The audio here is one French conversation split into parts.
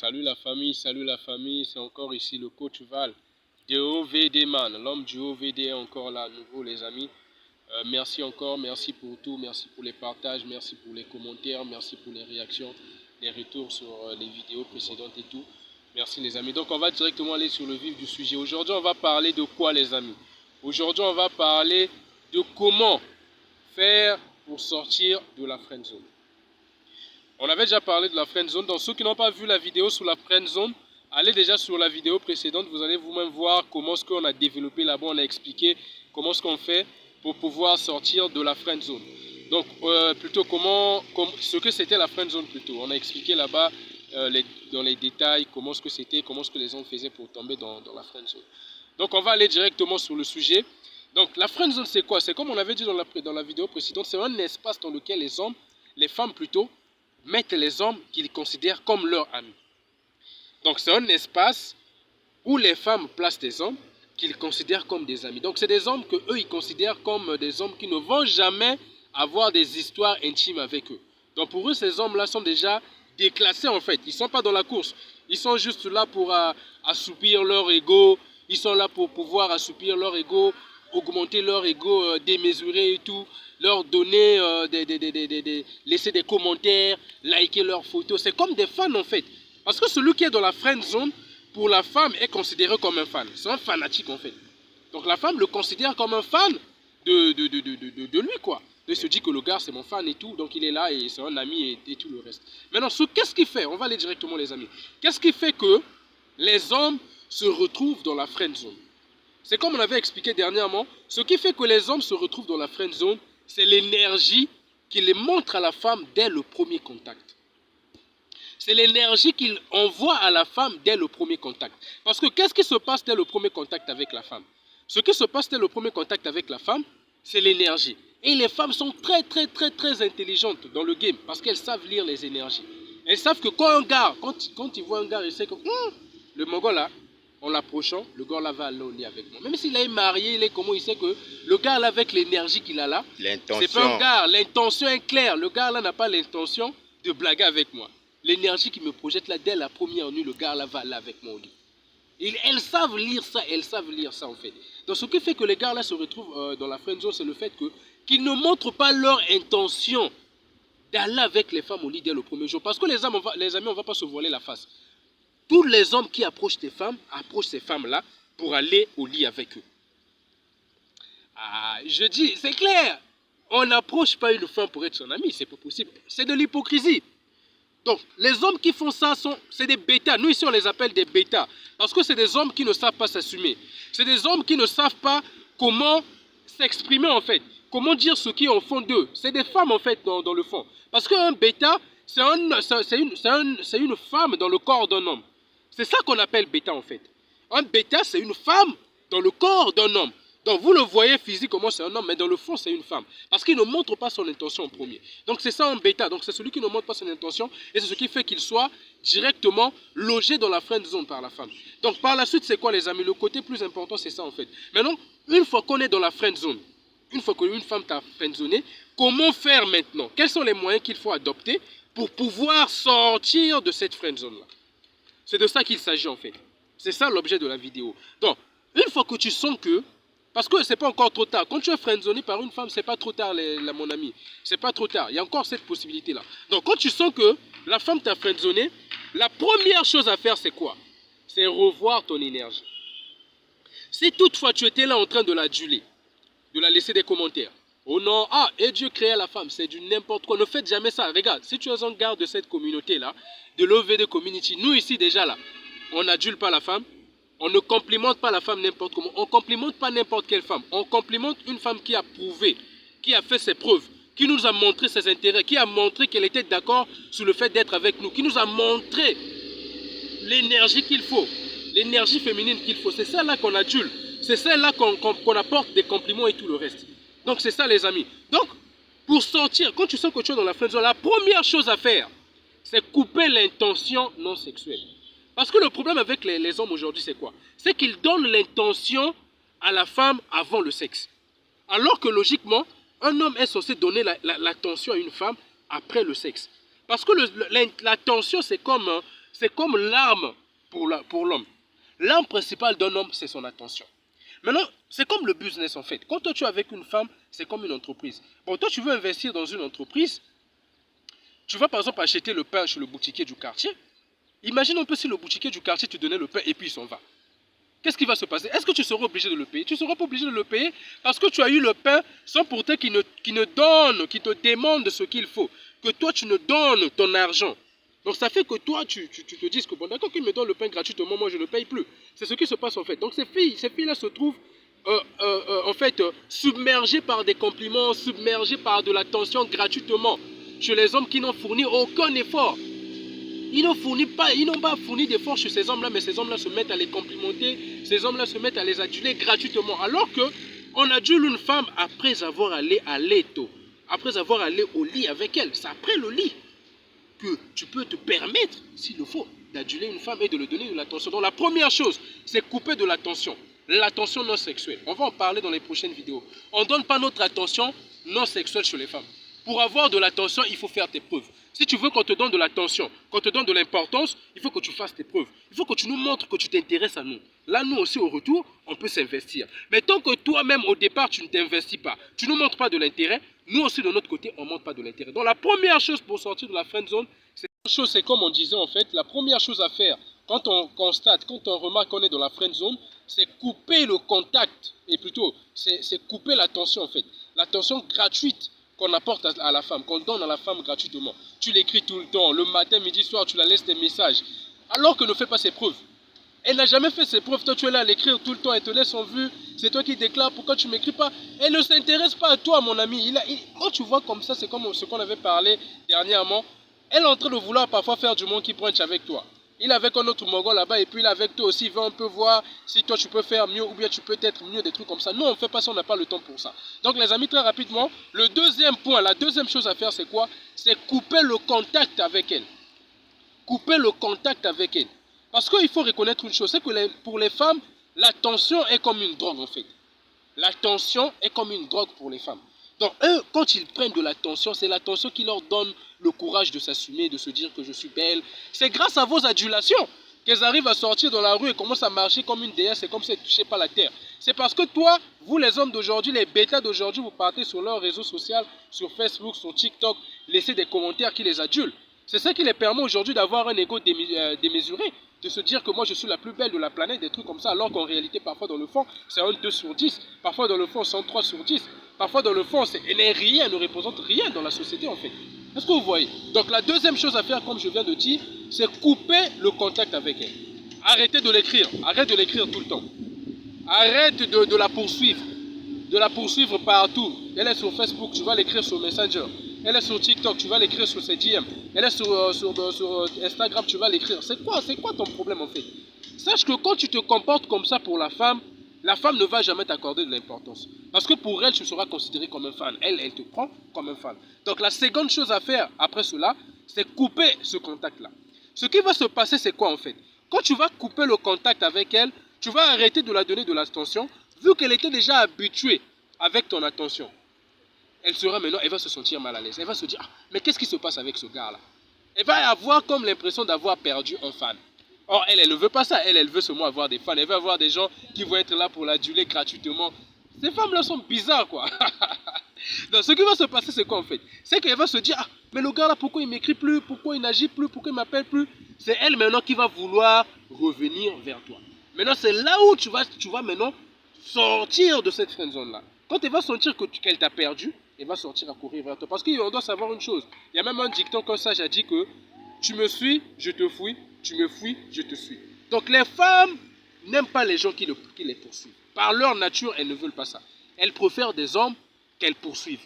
Salut la famille, c'est encore ici le coach Val de OVD Man, l'homme du OVD est encore là à nouveau les amis. Merci encore, merci pour tout, merci pour les partages, merci pour les commentaires, merci pour les réactions, les retours sur les vidéos précédentes et tout. Merci les amis. Donc on va directement aller sur le vif du sujet. Aujourd'hui on va parler de quoi les amis? Aujourd'hui on va parler de comment faire pour sortir de la friend zone. On avait déjà parlé de la friend zone. Donc ceux qui n'ont pas vu la vidéo sur la friend zone, allez déjà sur la vidéo précédente. Vous allez vous-même voir comment ce qu'on a développé là-bas. On a expliqué comment ce qu'on fait pour pouvoir sortir de la friend zone. Donc plutôt ce que c'était la friend zone plutôt. On a expliqué là-bas dans les détails comment ce que c'était, comment ce que les gens faisaient pour tomber dans la friend zone. Donc on va aller directement sur le sujet. Donc la friend zone c'est quoi? C'est comme on avait dit dans la vidéo précédente, c'est un espace dans lequel les femmes plutôt, mettent les hommes qu'ils considèrent comme leurs amis. Donc c'est un espace où les femmes placent des hommes qu'ils considèrent comme des amis. Donc c'est des hommes que eux ils considèrent comme des hommes qui ne vont jamais avoir des histoires intimes avec eux. Donc pour eux ces hommes-là sont déjà déclassés en fait. Ils ne sont pas dans la course. Ils sont juste là pour assoupir leur ego. Ils sont là pour pouvoir assoupir leur ego, augmenter leur ego démesuré et tout, leur donner, laisser des commentaires, liker leurs photos. C'est comme des fans en fait. Parce que celui qui est dans la friend zone, pour la femme, est considéré comme un fan. C'est un fanatique en fait. Donc la femme le considère comme un fan de lui quoi. Il se dit que le gars c'est mon fan et tout, donc il est là et c'est un ami et tout le reste. Maintenant, qu'est-ce qui fait? On va aller directement les amis. Qu'est-ce qui fait que les hommes se retrouvent dans la friend zone? C'est comme on avait expliqué dernièrement, ce qui fait que les hommes se retrouvent dans la friend zone, c'est l'énergie qu'ils montrent à la femme dès le premier contact. C'est l'énergie qu'il envoie à la femme dès le premier contact. Parce que qu'est-ce qui se passe dès le premier contact avec la femme? Ce qui se passe dès le premier contact avec la femme, c'est l'énergie. Et les femmes sont très intelligentes dans le game parce qu'elles savent lire les énergies. Elles savent que quand un gars, quand ils voient un gars, ils savent que le mongol là, en l'approchant, le gars là va aller au lit avec moi. Même s'il est marié, il est comment, il sait que le gars là avec l'énergie qu'il a là, c'est pas un gars, l'intention est claire. Le gars là n'a pas l'intention de blaguer avec moi. L'énergie qui me projette là, dès la première nuit, le gars là va aller avec moi au lit. Elles savent lire ça en fait. Donc ce qui fait que les gars là se retrouvent dans la friend zone, c'est le fait qu'ils ne montrent pas leur intention d'aller avec les femmes au lit dès le premier jour. Parce que les amis, on ne va pas se voiler la face. Tous les hommes qui approchent des femmes, approchent ces femmes-là pour aller au lit avec eux. Je dis, c'est clair. On n'approche pas une femme pour être son ami, c'est pas possible. C'est de l'hypocrisie. Donc, les hommes qui font ça, c'est des bêtas. Nous, ici, on les appelle des bêtas. Parce que c'est des hommes qui ne savent pas s'assumer. C'est des hommes qui ne savent pas comment s'exprimer, en fait. Comment dire ce qui est au fond d'eux. C'est des femmes, en fait, dans le fond. Parce qu'un bêta, c'est une femme dans le corps d'un homme. C'est ça qu'on appelle bêta, en fait. Un bêta, c'est une femme dans le corps d'un homme. Donc vous le voyez physiquement c'est un homme, mais dans le fond c'est une femme. Parce qu'il ne montre pas son intention en premier. Donc c'est ça un bêta, donc c'est celui qui ne montre pas son intention et c'est ce qui fait qu'il soit directement logé dans la friend zone par la femme. Donc par la suite c'est quoi les amis? Le côté plus important c'est ça en fait. Maintenant, une fois qu'on est dans la friend zone, une fois qu'une femme t'a friendzoné, comment faire maintenant? Quels sont les moyens qu'il faut adopter pour pouvoir sortir de cette friend zone là? C'est de ça qu'il s'agit en fait. C'est ça l'objet de la vidéo. Donc, une fois que tu sens que parce que c'est pas encore trop tard. Quand tu es friendzoné par une femme, c'est pas trop tard, mon ami. C'est pas trop tard. Il y a encore cette possibilité-là. Donc, quand tu sens que la femme t'a friendzoné, la première chose à faire, c'est quoi? C'est revoir ton énergie. Si toutefois tu étais là en train de l'aduler, de la laisser des commentaires. Oh non, et Dieu créa la femme, c'est du n'importe quoi. Ne faites jamais ça. Regarde, si tu es un garde de cette communauté-là, de l'OVD Community, nous ici déjà là, on n'adule pas la femme. On ne complimente pas la femme n'importe comment. On ne complimente pas n'importe quelle femme. On complimente une femme qui a prouvé, qui a fait ses preuves, qui nous a montré ses intérêts, qui a montré qu'elle était d'accord sur le fait d'être avec nous, qui nous a montré l'énergie qu'il faut, l'énergie féminine qu'il faut. C'est celle-là qu'on adule. C'est celle-là qu'on apporte des compliments et tout le reste. Donc c'est ça les amis. Donc, pour sortir, quand tu sens que tu es dans la friend zone, la première chose à faire, c'est couper l'intention non sexuelle. Parce que le problème avec les hommes aujourd'hui, c'est quoi? C'est qu'ils donnent l'intention à la femme avant le sexe. Alors que logiquement, un homme est censé donner l'attention à une femme après le sexe. Parce que l'attention, c'est comme c'est comme l'arme pour l'homme. L'arme principale d'un homme, c'est son attention. Maintenant, c'est comme le business en fait. Quand toi tu es avec une femme, c'est comme une entreprise. Bon, toi tu veux investir dans une entreprise, tu vas par exemple acheter le pain chez le boutiquier du quartier. Imagine un peu si le boutiquier du quartier te donnait le pain et puis il s'en va. Qu'est-ce qui va se passer? Est-ce que tu seras obligé de le payer? Tu ne seras pas obligé de le payer parce que tu as eu le pain sans pourtant qu'il te demande ce qu'il faut. Que toi tu ne donnes ton argent. Donc ça fait que toi tu te dises que bon d'accord qu'il me donne le pain gratuitement, moi je ne paye plus. C'est ce qui se passe en fait. Donc ces filles-là se trouvent submergées par des compliments, submergées par de l'attention gratuitement. Chez les hommes qui n'ont fourni aucun effort. Ils n'ont pas fourni d'efforts chez ces hommes-là, mais ces hommes-là se mettent à les complimenter, ces hommes-là se mettent à les aduler gratuitement. Alors qu'on adule une femme après avoir allé à l'étau, après avoir allé au lit avec elle. C'est après le lit que tu peux te permettre, s'il le faut, d'aduler une femme et de lui donner de l'attention. Donc la première chose, c'est couper de l'attention. L'attention non sexuelle. On va en parler dans les prochaines vidéos. On ne donne pas notre attention non sexuelle chez les femmes. Pour avoir de l'attention, il faut faire tes preuves. Si tu veux qu'on te donne de l'attention, qu'on te donne de l'importance, il faut que tu fasses tes preuves. Il faut que tu nous montres que tu t'intéresses à nous. Là, nous aussi, au retour, on peut s'investir. Mais tant que toi-même, au départ, tu ne t'investis pas, tu ne nous montres pas de l'intérêt, nous aussi, de notre côté, on ne montre pas de l'intérêt. Donc, la première chose pour sortir de la friend zone, c'est comme on disait, en fait, la première chose à faire, quand on constate, quand on remarque qu'on est dans la friend zone, c'est couper le contact. Et plutôt, c'est couper l'attention, en fait. L'attention gratuite qu'on apporte à la femme, qu'on donne à la femme gratuitement. Tu l'écris tout le temps, le matin, midi, soir, tu la laisses des messages. Alors que ne fait pas ses preuves. Elle n'a jamais fait ses preuves, toi tu es là à l'écrire tout le temps, elle te laisse en vue, c'est toi qui déclares pourquoi tu ne m'écris pas. Elle ne s'intéresse pas à toi mon ami. Quand tu vois comme ça, c'est comme ce qu'on avait parlé dernièrement. Elle est en train de vouloir parfois faire du monkey punch avec toi. Il est avec un autre Mongol là-bas et puis il est avec toi aussi, il veut un peu voir si toi tu peux faire mieux ou bien tu peux être mieux, des trucs comme ça. Nous on ne fait pas ça, on n'a pas le temps pour ça. Donc les amis, très rapidement, le deuxième point, la deuxième chose à faire c'est quoi? C'est couper le contact avec elle. Couper le contact avec elle. Parce qu'il faut reconnaître une chose, c'est que pour les femmes, l'attention est comme une drogue en fait. L'attention est comme une drogue pour les femmes. Donc eux, quand ils prennent de l'attention, c'est l'attention qui leur donne le courage de s'assumer, de se dire que je suis belle. C'est grâce à vos adulations qu'elles arrivent à sortir dans la rue et commencent à marcher comme une déesse, c'est comme si elles ne touchaient pas la terre. C'est parce que toi, vous les hommes d'aujourd'hui, les bêtas d'aujourd'hui, vous partez sur leurs réseaux sociaux, sur Facebook, sur TikTok, laissez des commentaires qui les adulent. C'est ça qui les permet aujourd'hui d'avoir un ego démesuré, de se dire que moi je suis la plus belle de la planète, des trucs comme ça, alors qu'en réalité, parfois dans le fond, c'est un 2 sur 10, parfois dans le fond, c'est un 3 sur 10, parfois dans le fond, elle n'est rien, elle ne représente rien dans la société en fait. Est-ce que vous voyez? Donc la deuxième chose à faire, comme je viens de dire, c'est couper le contact avec elle. Arrêtez de l'écrire, arrête de l'écrire tout le temps. Arrête de la poursuivre, partout. Elle est sur Facebook, tu vas l'écrire sur Messenger. Elle est sur TikTok, tu vas l'écrire sur ses DM. Elle est sur Instagram, tu vas l'écrire. C'est quoi ton problème en fait? Sache que quand tu te comportes comme ça pour la femme ne va jamais t'accorder de l'importance. Parce que pour elle, tu seras considéré comme un fan. Elle te prend comme un fan. Donc la seconde chose à faire après cela, c'est couper ce contact-là. Ce qui va se passer, c'est quoi en fait? Quand tu vas couper le contact avec elle, tu vas arrêter de la donner de l'attention, vu qu'elle était déjà habituée avec ton attention. Elle va se sentir mal à l'aise. Elle va se dire, ah, mais qu'est-ce qui se passe avec ce gars-là? Elle va avoir comme l'impression d'avoir perdu un fan. Or, elle ne veut pas ça. Elle veut seulement avoir des fans. Elle veut avoir des gens qui vont être là pour l'aduler gratuitement. Ces femmes-là sont bizarres, quoi. Donc, ce qui va se passer, c'est quoi en fait? C'est qu'elle va se dire, ah, mais le gars-là, pourquoi il ne m'écrit plus? Pourquoi il n'agit plus? Pourquoi il ne m'appelle plus? C'est elle maintenant qui va vouloir revenir vers toi. Maintenant, c'est là où tu vas maintenant sortir de cette friend zone-là. Quand elle va sentir qu'elle t'a perdu, elle va sortir à courir vers toi. Parce qu'on doit savoir une chose. Il y a même un dicton comme ça, j'ai dit que tu me suis, je te fuis. Tu me fuis, je te suis. Donc les femmes n'aiment pas les gens qui les poursuivent. Par leur nature, elles ne veulent pas ça. Elles préfèrent des hommes qu'elles poursuivent.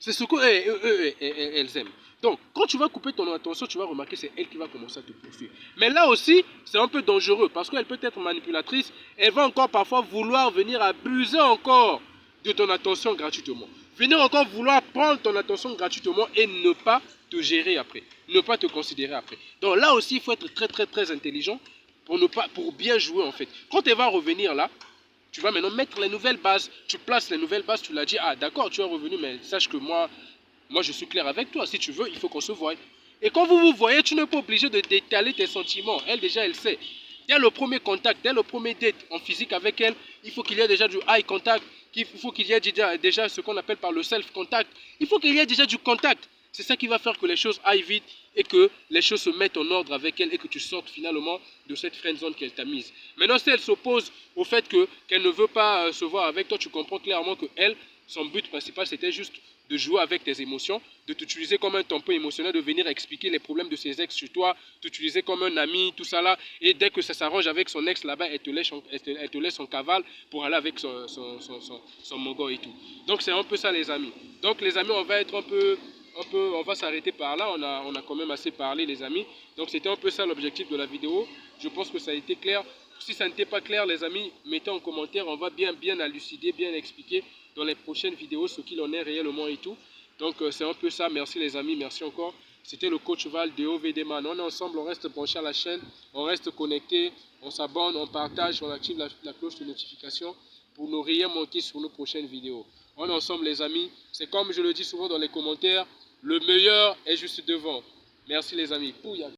C'est ce qu'elles aiment. Donc, quand tu vas couper ton attention, tu vas remarquer que c'est elle qui va commencer à te poursuivre. Mais là aussi, c'est un peu dangereux parce qu'elle peut être manipulatrice. Elle va encore parfois vouloir venir abuser encore de ton attention gratuitement. Venir encore vouloir prendre ton attention gratuitement et ne pas te gérer après. Ne pas te considérer après. Donc là aussi, il faut être très très très intelligent pour bien jouer en fait. Quand elle va revenir là, tu vas maintenant mettre les nouvelles bases. Tu places les nouvelles bases, tu l'as dit, ah d'accord, tu es revenu, mais sache que moi je suis clair avec toi. Si tu veux, il faut qu'on se voie. Et quand vous vous voyez, tu n'es pas obligé de détailler tes sentiments. Elle, déjà, elle sait. Dès le premier contact, dès le premier date en physique avec elle, il faut qu'il y ait déjà du eye contact, il faut qu'il y ait déjà ce qu'on appelle par le self-contact. Il faut qu'il y ait déjà du contact. C'est ça qui va faire que les choses aillent vite et que les choses se mettent en ordre avec elle et que tu sortes finalement de cette friend zone qu'elle t'a mise. Maintenant, si elle s'oppose au fait qu'elle ne veut pas se voir avec toi, tu comprends clairement que elle, son but principal, c'était juste de jouer avec tes émotions, de t'utiliser comme un tampon émotionnel, de venir expliquer les problèmes de ses ex sur toi, t'utiliser comme un ami, tout ça là. Et dès que ça s'arrange avec son ex là-bas, elle te laisse en cavale pour aller avec son mongo et tout. Donc c'est un peu ça les amis. Donc les amis, on va être on va s'arrêter par là. On a quand même assez parlé les amis. Donc c'était un peu ça l'objectif de la vidéo. Je pense que ça a été clair. Si ça n'était pas clair les amis, mettez en commentaire. On va bien élucider, bien expliquer dans les prochaines vidéos ce qu'il en est réellement et tout. Donc c'est un peu ça. Merci les amis, merci encore. C'était le coach Val de OVD Man. On est ensemble, on reste branché à la chaîne, on reste connecté, on s'abonne, on partage, on active la cloche de notification pour ne rien manquer sur nos prochaines vidéos. On est ensemble les amis. C'est comme je le dis souvent dans les commentaires, le meilleur est juste devant. Merci les amis. Pouya.